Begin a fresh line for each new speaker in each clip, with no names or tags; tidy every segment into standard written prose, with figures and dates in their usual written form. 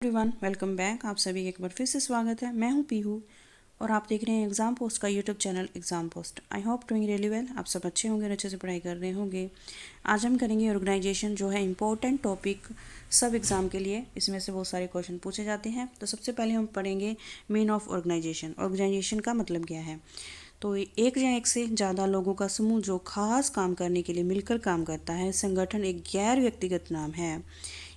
Everyone, welcome back. आप सभी का एक बार फिर से स्वागत है। मैं हूं पीहू और आप देख रहे हैं एग्ज़ाम पोस्ट का YouTube channel exam post. I hope doing really well. आप सब अच्छे होंगे और अच्छे से पढ़ाई कर रहे होंगे। आज हम करेंगे ऑर्गेनाइजेशन, जो है इंपॉर्टेंट टॉपिक सब एग्ज़ाम के लिए। इसमें से बहुत सारे क्वेश्चन पूछे जाते हैं। तो सबसे पहले हम पढ़ेंगे मीन ऑफ ऑर्गेनाइजेशन। ऑर्गेनाइजेशन का मतलब क्या है? तो एक या एक से ज़्यादा लोगों का समूह जो खास काम करने के लिए मिलकर काम करता है। संगठन एक गैर व्यक्तिगत नाम है।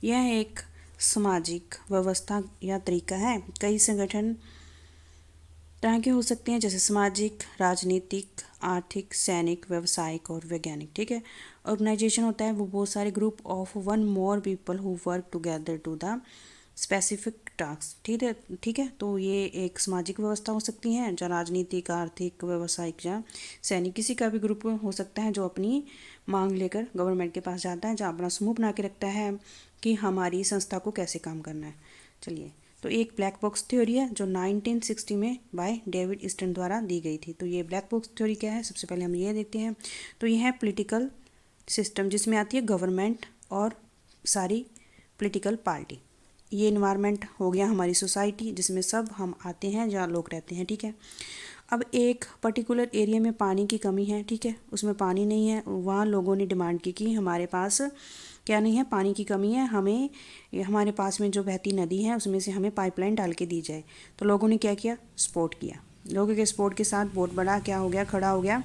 यह एक सामाजिक व्यवस्था या तरीका है। कई संगठन तरह के हो सकते हैं, जैसे सामाजिक, राजनीतिक, आर्थिक, सैनिक, व्यावसायिक और वैज्ञानिक। ठीक है। ऑर्गेनाइजेशन होता है वो बहुत सारे group of one more people who work together to the specific task. ठीक है। तो ये एक सामाजिक व्यवस्था हो सकती है, या राजनीतिक, आर्थिक, व्यावसायिक या सैनिक। किसी का भी ग्रुप हो सकता है जो अपनी मांग लेकर गवर्नमेंट के पास जाता है, जहाँ अपना समूह बना के रखता है कि हमारी संस्था को कैसे काम करना है। चलिए, तो एक ब्लैक बॉक्स थ्योरी है जो 1960 में बाय डेविड ईस्टन द्वारा दी गई थी। तो ये ब्लैक बॉक्स थ्योरी क्या है, सबसे पहले हम ये देखते हैं। तो ये है पॉलिटिकल सिस्टम जिसमें आती है गवर्नमेंट और सारी पॉलिटिकल पार्टी। ये इन्वायरमेंट हो गया हमारी सोसाइटी, जिसमें सब हम आते हैं, जहाँ लोग रहते हैं। ठीक है। अब एक पर्टिकुलर एरिया में पानी की कमी है। ठीक है। उसमें पानी नहीं है, वहाँ लोगों ने डिमांड की कि हमारे पास क्या नहीं है, पानी की कमी है, हमें हमारे पास में जो बहती नदी है उसमें से हमें पाइपलाइन डाल के दी जाए। तो लोगों ने क्या किया, सपोर्ट किया। लोगों के सपोर्ट के साथ बहुत बड़ा क्या हो गया, खड़ा हो गया,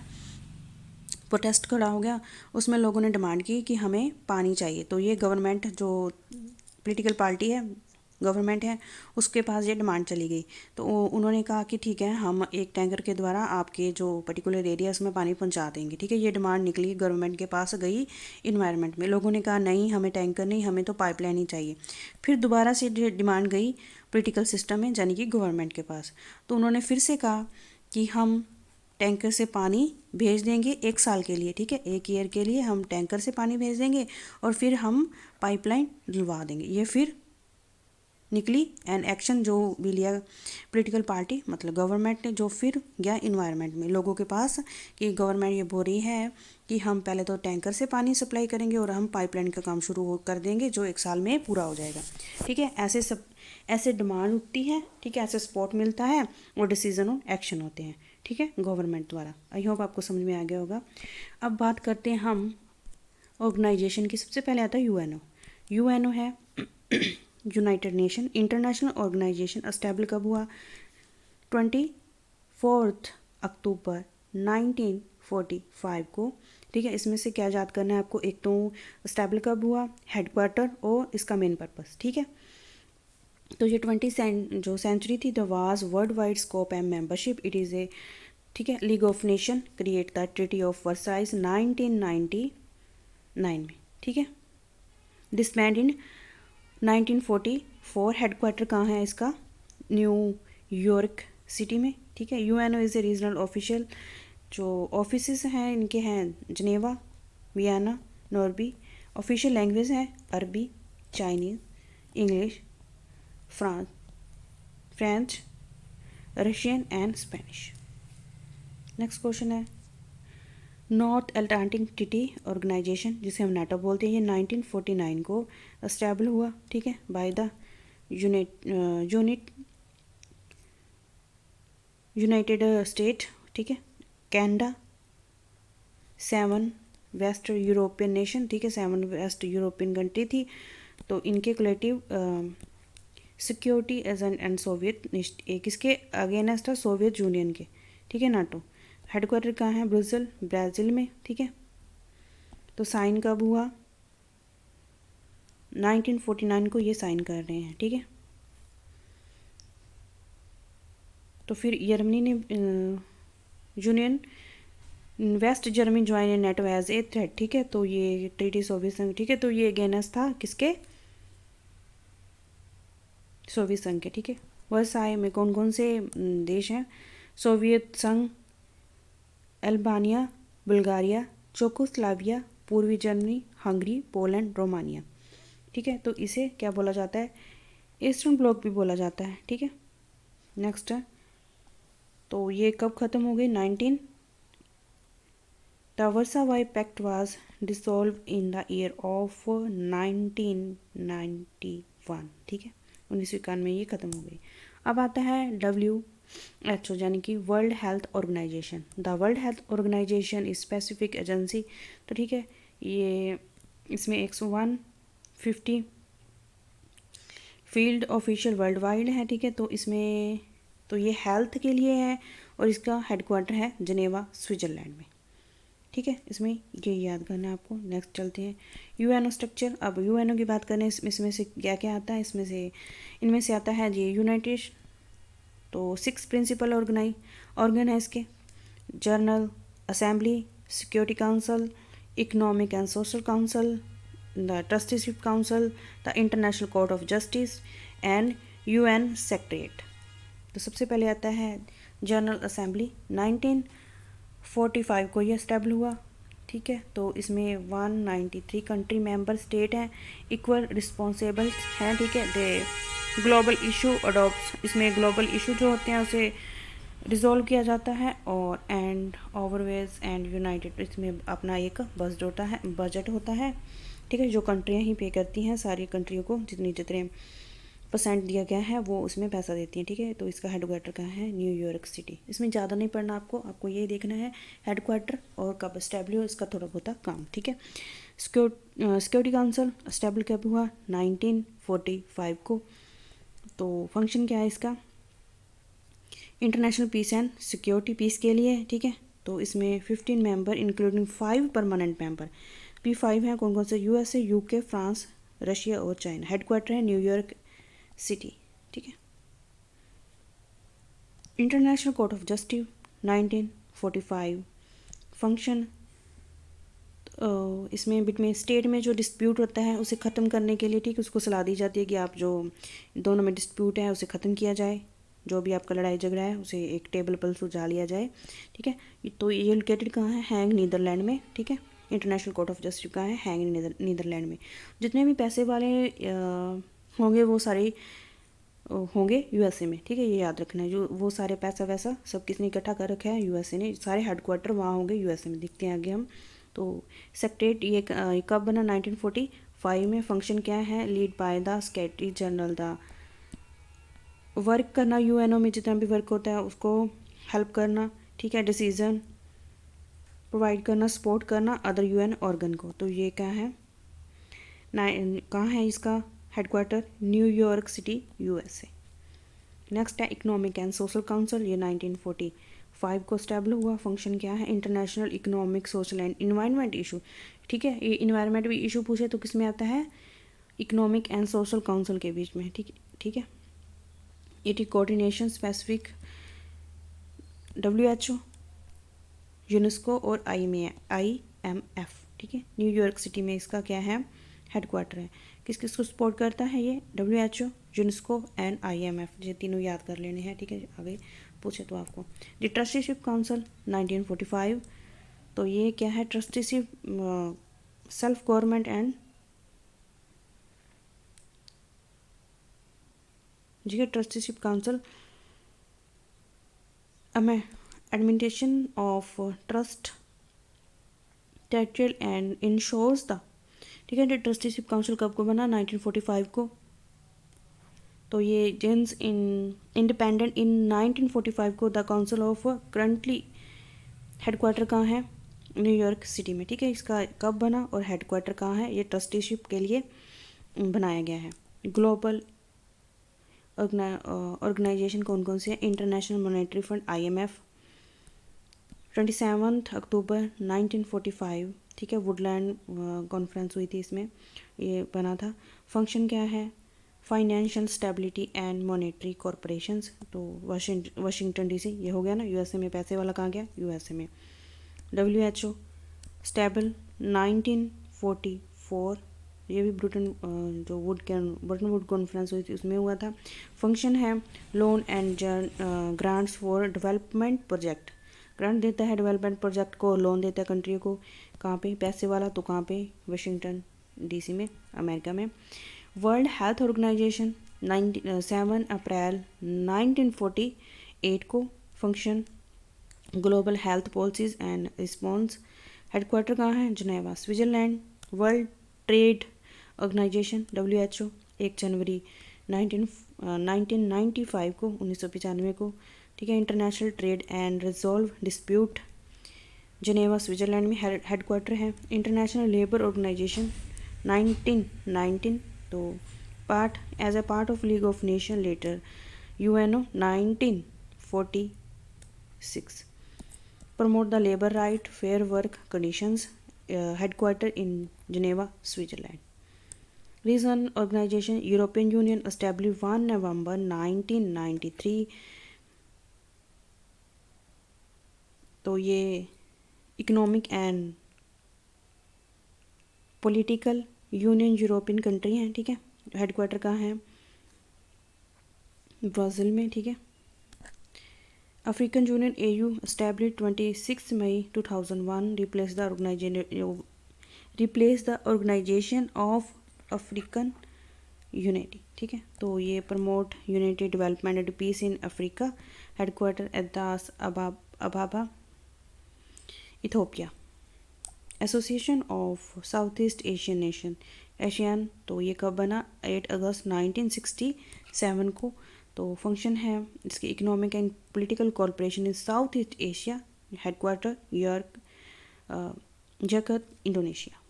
प्रोटेस्ट खड़ा हो गया। उसमें लोगों ने डिमांड की कि हमें पानी चाहिए। तो ये गवर्नमेंट, जो पॉलिटिकल पार्टी है, गवर्नमेंट है, उसके पास ये डिमांड चली गई। तो उन्होंने कहा कि ठीक है, हम एक टैंकर के द्वारा आपके जो पर्टिकुलर एरिया उसमें पानी पहुंचा देंगे। ठीक है। ये डिमांड निकली, गवर्नमेंट के पास गई, इन्वायरमेंट में। लोगों ने कहा नहीं, हमें टैंकर नहीं, हमें तो पाइपलाइन ही चाहिए। फिर दोबारा से डिमांड गई पॉलिटिकल सिस्टम में, यानी कि गवर्नमेंट के पास। तो उन्होंने फिर से कहा कि हम टैंकर से पानी भेज देंगे 1 साल के लिए। ठीक है। 1 ईयर के लिए हम टैंकर से पानी भेज देंगे और फिर हम पाइपलाइन डलवा देंगे। ये फिर निकली एन एक्शन जो भी लिया पॉलिटिकल पार्टी, मतलब गवर्नमेंट ने, जो फिर गया इन्वायरमेंट में लोगों के पास कि गवर्नमेंट ये बोल रही है कि हम पहले तो टैंकर से पानी सप्लाई करेंगे और हम पाइपलाइन का काम शुरू कर देंगे जो 1 साल में पूरा हो जाएगा। ठीक है। ऐसे डिमांड उठती है। ठीक है। ऐसे सपोर्ट मिलता है और डिसीजन और एक्शन होते हैं। ठीक है, गवर्नमेंट द्वारा। आई होप आपको समझ में आ गया होगा। अब बात करते हैं हम ऑर्गेनाइजेशन की। सबसे पहले आता है यूएनओ। यूएनओ है United Nation international organisation. Establish कब हुआ? 24 अक्टूबर 1945 को। ठीक है। इसमें से क्या याद करना है आपको? एक तो एस्टैब्लिश कब हुआ, हेडक्वार्टर और इसका मेन पर्पस। ठीक है। तो ये जो सेंचुरी थी, the was world wide scope and membership. It is a, ठीक है, league of nation create the treaty of Versailles 1999 में। ठीक है। डिसबैंड इन 1944। हेडक्वार्टर कहाँ है इसका? न्यू यॉर्क सिटी में। ठीक है। UNO is a regional official. जो ऑफिस हैं इनके हैं जनेवा, वियना, नॉर्बी। ऑफिशियल लैंग्वेज है अरबी, Chinese, English, French, Russian and Spanish. Next question है नॉर्थ अटलांटिक ट्रीटी ऑर्गेनाइजेशन, जिसे हम नाटो बोलते हैं। ये 1949 को एस्टैब्लिश हुआ। ठीक है, बाय द यूनाइटेड स्टेट। ठीक है। Canada, 7 waste European nation. ठीक है, 7 वेस्ट यूरोपियन कंट्री थी। तो इनके collective security agent and Soviet, किसके अगेंस्ट था? सोवियत यूनियन के। ठीक है, नाटो। हेडक्वार्टर कहाँ है? ब्राज़ील में। ठीक है। तो साइन कब हुआ? 1949 को ये साइन कर रहे हैं। ठीक है। तो फिर जर्मनी ने union West Germany join in NATO as a threat. ठीक है। तो ये ट्रीटी सोवियत संघ। ठीक है। तो ये अगेंस्ट था किसके? सोवियत संघ के। ठीक है। वर्साई में कौन कौन से देश हैं? सोवियत संघ, अल्बानिया, बुल्गारिया, चेकोस्लोवाकिया, पूर्वी जर्मनी, हंगरी, पोलैंड, रोमानिया। ठीक है। तो इसे क्या बोला जाता है? ईस्टर्न ब्लॉक भी बोला जाता है। ठीक है। नेक्स्ट है, तो ये कब ख़त्म हो गई? 19 the Versailles pact was dissolve in the year of 1991। ठीक है। 1991 में ये ख़त्म हो गई। अब आता है WHO यानी कि World health Organisation. The World health Organisation is specific agency. तो ठीक है, ये इसमें 150 फील्ड ऑफिशियल वर्ल्ड वाइड है। ठीक है, तो इसमें तो ये हेल्थ के लिए है और इसका हेडक्वार्टर है जिनेवा स्विट्ज़रलैंड में। ठीक है, इसमें ये याद करना है आपको। नेक्स्ट चलते हैं यूएनओ स्ट्रक्चर। अब यूएनओ की बात करें, इसमें से क्या क्या आता है, इनमें से आता है ये यूनाइटेड, तो 6 प्रिंसिपल ऑर्गन है इसके: general assembly, security council, economic and social council, the trusteeship council, the international court of justice and UN secretariat. तो सबसे पहले आता है जनरल असेंबली। 1945 को ये स्टेबल हुआ। ठीक है, तो इसमें 193 कंट्री मेंबर स्टेट हैं, इक्वल रिस्पॉन्सिबल हैं। ठीक है, दे ग्लोबल इशू अडॉप्ट, इसमें ग्लोबल इशू जो होते हैं उसे रिजॉल्व किया जाता है। और एंड ओवरवेज एंड यूनाइटेड, इसमें अपना एक बजट होता है। ठीक है, जो कंट्रियाँ ही पे करती हैं, सारी कंट्रियों को जितने % दिया गया है वो उसमें पैसा देती हैं। ठीक है, तो इसका हेडक्वार्टर कहाँ है? New York city. इसमें ज़्यादा नहीं पढ़ना आपको यही देखना है हेडक्वार्टर और कब स्टेबल हुआ, इसका थोड़ा बहुत काम। ठीक है, सिक्योरिटी काउंसिल स्टेबल कब हुआ? 1945 को। तो फंक्शन क्या है इसका? International peace and security, peace के लिए। ठीक है, तो इसमें 15 member including 5 permanent member. P5 हैं कौन कौन से? USA, UK, फ्रांस, रशिया और चाइना। हेडक्वार्टर है न्यूयॉर्क सिटी। ठीक है, international court of justice 1945। Function इसमें बिटवीन स्टेट में जो डिस्प्यूट होता है उसे ख़त्म करने के लिए, ठीक, उसको सलाह दी जाती है कि आप जो दोनों में डिस्प्यूट है उसे ख़त्म किया जाए, जो भी आपका लड़ाई झगड़ा है उसे एक टेबल पर सुलझा लिया जाए। ठीक है, तो ये लोकेटेड कहाँ है? हैंग, नीदरलैंड में। ठीक है, इंटरनेशनल कोर्ट ऑफ जस्टिस कहाँ है? हैंग, नीदरलैंड में। जितने भी पैसे वाले होंगे वो सारे होंगे यूएसए में। ठीक है, ये याद रखना है। जो वो सारे पैसा वैसा सब किसने इकट्ठा कर रखा है? यूएसए ने। सारे हेडक्वार्टर वहाँ होंगे यूएसए में। देखते हैं आगे हम। तो सेक्रेटरीट ये कब बना? 1945 में। फंक्शन क्या है? Lead by the secretary general. The work करना यूएनओ में, जितना भी वर्क होता है उसको हेल्प करना। ठीक है, डिसीजन प्रोवाइड करना, सपोर्ट करना अदर यूएन ऑर्गन को। तो ये क्या है? कहाँ है इसका headquarter? New York city, USA. Next है इकोनॉमिक एंड सोशल काउंसिल। ये 1945 को स्टेबल हुआ। फंक्शन क्या है? International economic, social and environment issue. ठीक है, ये इन्वायरमेंट भी इशू पूछे तो किस में आता है? इकोनॉमिक एंड सोशल काउंसिल के बीच में। ठीक है, it is coordination specific WHO, UNESCO और IMF। ठीक है, न्यूयॉर्क सिटी में इसका क्या है? हेडक्वार्टर है। किस किस को सपोर्ट करता है ये? WHO, UNESCO and IMF। ये तीनों याद कर लेने हैं। ठीक है, आगे पूछे तो आपको। The trusteeship council 1945। तो ये क्या है? ट्रस्टीशिप सेल्फ गवर्नमेंट एंड, ठीक है, trusteeship council administration of trust territorial and insures the. ठीक है, ट्रस्टीशिप काउंसिल कब को बना? 1945 को। तो ये जेन्स इंडिपेंडेंट इन 1945 को। The council of currently headquarter कहाँ है? न्यूयॉर्क सिटी में। ठीक है, इसका कब बना और हेडक्वार्टर कहाँ है? ये ट्रस्टीशिप के लिए बनाया गया है। ग्लोबल ऑर्गेनाइजेशन कौन कौन से हैं? International monetary fund IMF। 27 अक्टूबर 1945। ठीक है, वुडलैंड कॉन्फ्रेंस हुई थी, इसमें ये बना था। फंक्शन क्या है? Financial stability and monetary corporations. तो वाशिंगटन DC ये हो गया ना। यूएसए में पैसे वाला कहाँ गया? यूएसए में। WHO stable 1944। ये भी जो ब्रिटन वुड कॉन्फ्रेंस हुई थी उसमें हुआ था। फंक्शन है loan and grants for development project. Grant देता है डेवलपमेंट प्रोजेक्ट को, लोन देता है कंट्री को। कहाँ पे पैसे वाला? तो कहाँ पे? वाशिंगटन DC में, अमेरिका में। वर्ल्ड हेल्थ ऑर्गेनाइजेशन 7 अप्रैल 1948 को। Function global health policies and response. Headquarter कहाँ है? Geneva, Switzerland. World trade organization WHO 1 जनवरी 1995 को, 1995 को, ठीक है। International trade and resolve dispute Geneva Switzerland में हेडक्वार्टर है। इंटरनेशनल लेबर ऑर्गेनाइजेशन 1919, तो part as a part of league of nation later UNO 1946, promote the labour right fair work conditions, headquarter in Geneva Switzerland. Region organization European union establish 1 November 1993, तो ये economic and political union European country हैं, ठीक है। Headquarter कहाँ है? Brazil में, ठीक है। African Union AU establish 26 May 2001, replace the organisation of African unity, ठीक है। तो ये promote unity development and peace in Africa, headquarter Addis Ababa, Ethiopia. Association of South East Asian nation, Asian, तो ये कब बना? 8 अगस्त 1967 को। तो फंक्शन है इसकी economic and political corporation in South East Asia, headquarter York, Jakarta, Indonesia.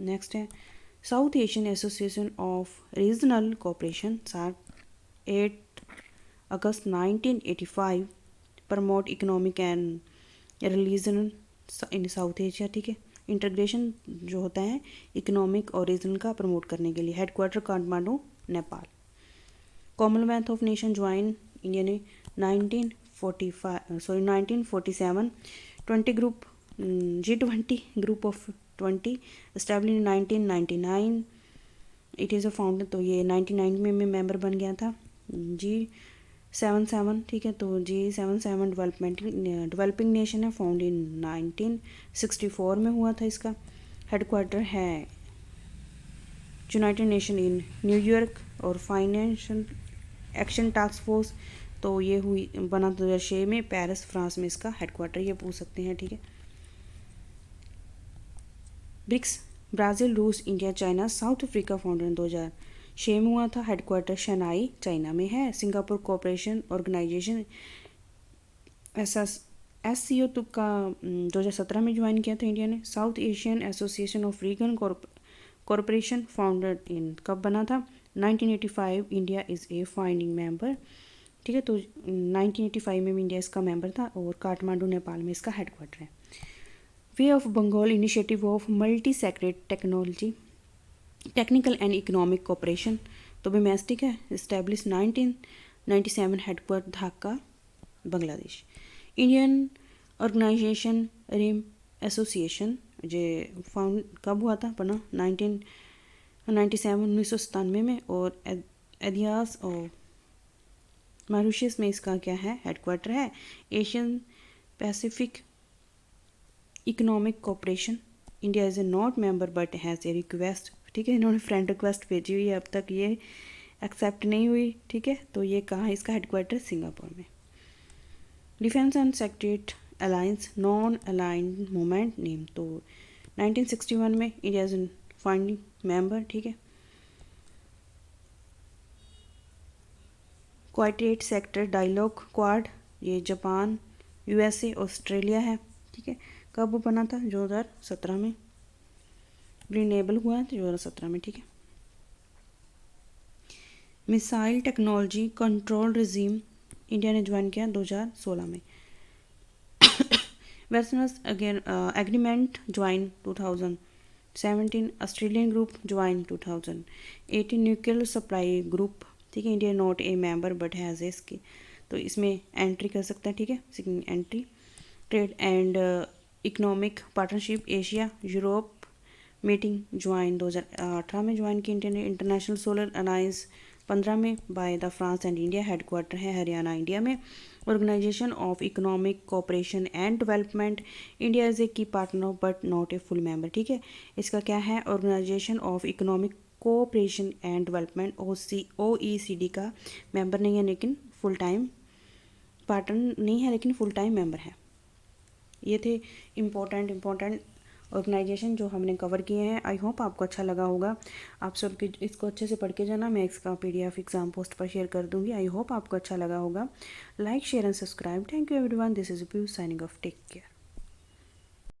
Next है South Asian association of regional corporation, SAARC, 8 August 1985, promote economic and religion in South Asia, ठीक है। इंटीग्रेशन जो होता है इकोनॉमिक और reason का promote करने के लिए, headquarter Kathmandu, Nepal. Commonwealth of nation join India ने 1947, 20 group, G20 group of 20 establish in 1999, it is a founder, तो ये 99 में मेंबर बन गया था। G77, ठीक है। तो G77 डेवलपिंग नेशन है, फाउंड इन 1964 में हुआ था इसका। हेडक्वार्टर है यूनाइटेड नेशन इन न्यूयॉर्क। और फाइनेंशियल एक्शन टास्क फोर्स, तो ये हुई बना 2006 में, पेरिस फ्रांस में इसका हेडक्वार्टर, ये पूछ सकते हैं, ठीक है। ब्रिक्स, ब्राज़ील, रूस, India, China, south Africa, founder 2006 में हुआ था। हेडक्वार्टर शनाई, चाइना में है। सिंगापुर कोऑपरेशन ऑर्गेनाइजेशन SCO तो का 2017 में ज्वाइन किया था इंडिया ने। South Asian association of region corporation, founder in कब बना था? 1985, India is a founding member, ठीक है। तो 1985 में इंडिया इसका मेंबर था और काठमांडू, नेपाल में इसका हेडक्वार्टर है। Bay of Bengal initiative of multi secret technology, technical and economic cooperation, तो डोमेस्टिक है, establish 1997, headquarter Dhaka, Bangladesh. Indian organization rim association, जो फाउंड कब हुआ था? बना 1997 में। और एदियास और मॉरिशस में इसका क्या है? हेडक्वार्टर है। Asian Pacific economic cooperation, India is A not member but has a request, ठीक है। इन्होंने फ्रेंड रिक्वेस्ट भेजी हुई है, अब तक ये एक्सेप्ट नहीं हुई, ठीक है। तो ये कहाँ है इसका हेडक्वार्टर? सिंगापुर में। Defence and secret alliance non aligned movement name, तो 1961 में India is an founding member, ठीक है। क्वाड्रेट सेक्टर डायलॉग क्वाड, ये जापान, USA, ऑस्ट्रेलिया है, ठीक है। कब बना था? 2017 में। रिनेबल हुआ है 2017 में, ठीक है। Missile technology control regime, India ने ज्वाइन किया 2016 में। Westerns agreement join 2017, Australian group join 2018, nuclear supply group, ठीक है। India not a member but has इसकी, तो इसमें एंट्री कर सकता है, ठीक है, entry. Trade and economic partnership Asia Europe meeting join 2018 में ज्वाइन की इंडिया ने। इंटरनेशनल सोलर अलायंस 15 में by the France and India, headquarter है हरियाणा, इंडिया में। Organisation of economic cooperation and development, India is a key partner but not a full member, ठीक है। इसका क्या है? ऑर्गेनाइजेशन ऑफ इकोनॉमिक कोऑपरेशन एंड डेवलपमेंट, OECD का मेंबर नहीं है, लेकिन फुल टाइम पार्टनर नहीं है, लेकिन फुल टाइम मेंबर है। ये थे इम्पोर्टेंट ऑर्गेनाइजेशन जो हमने कवर किए हैं। आई होप आपको अच्छा लगा होगा। आप सब इसको अच्छे से पढ़ के जाना। मैं इसका PDF एग्जाम पोस्ट पर शेयर कर दूँगी। आई होप आपको अच्छा लगा होगा। Like share and subscribe. Thank you everyone. This is Piyu signing off. Take care.